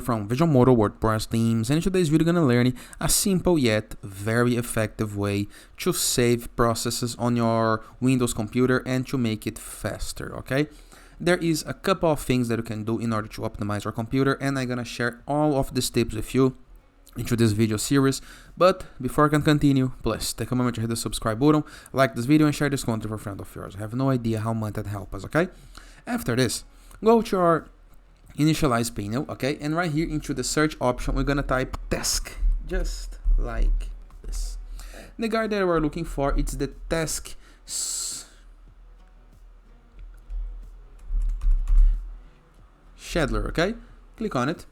from Visualmodo WordPress themes, and in today's video you're gonna learn a simple yet very effective way to save processes on your Windows computer and to make it faster, okay? There is a couple of things that you can do in order to optimize your computer, and I'm gonna share all of these tips with you into this video series. But before I can continue, please take a moment to hit the subscribe button, like this video and share this content with a friend of yours. I have no idea how much that helps us, okay? After this, go to your initialize panel, okay, and right here into the search option we're gonna type task, just like this. The guy that we're looking for, it's the task scheduler, okay? Click on it.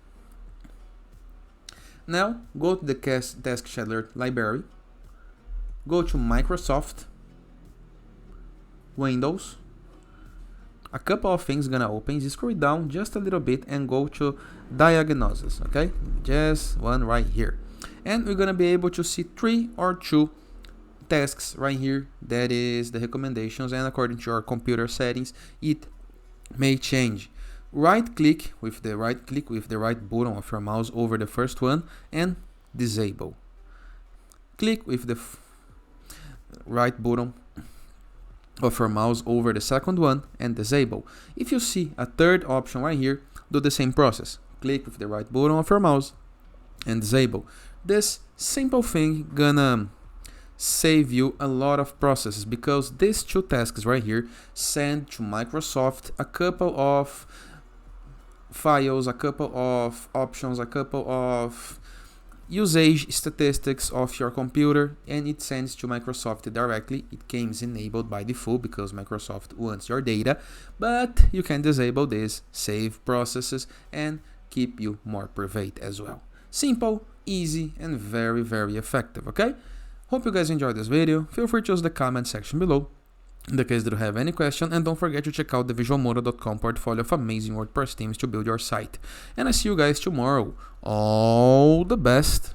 Now go to the task scheduler library, go to Microsoft, Windows. A couple of things gonna open. Just scroll down just a little bit and go to diagnosis, okay? Just one right here, and we're gonna be able to see 3 or 2 tasks right here. That is the recommendations, and according to your computer settings it may change. Right click with the right button of your mouse over the first one and disable. Click with the right button of your mouse over the second one and disable. If you see a third option right here, do the same process. Click with the right button of your mouse and disable. This simple thing gonna save you a lot of processes, because these 2 tasks right here send to Microsoft a couple of files, a couple of options, a couple of usage statistics of your computer, and it sends to Microsoft directly. It comes enabled by default because Microsoft wants your data, but you can disable this, save processes, and keep you more private as well. Simple, easy, and very, very effective, okay? Hope you guys enjoyed this video. Feel free to use the comment section below in the case that you have any question, and don't forget to check out the visualmodo.com portfolio of amazing WordPress themes to build your site. And I see you guys tomorrow. All the best.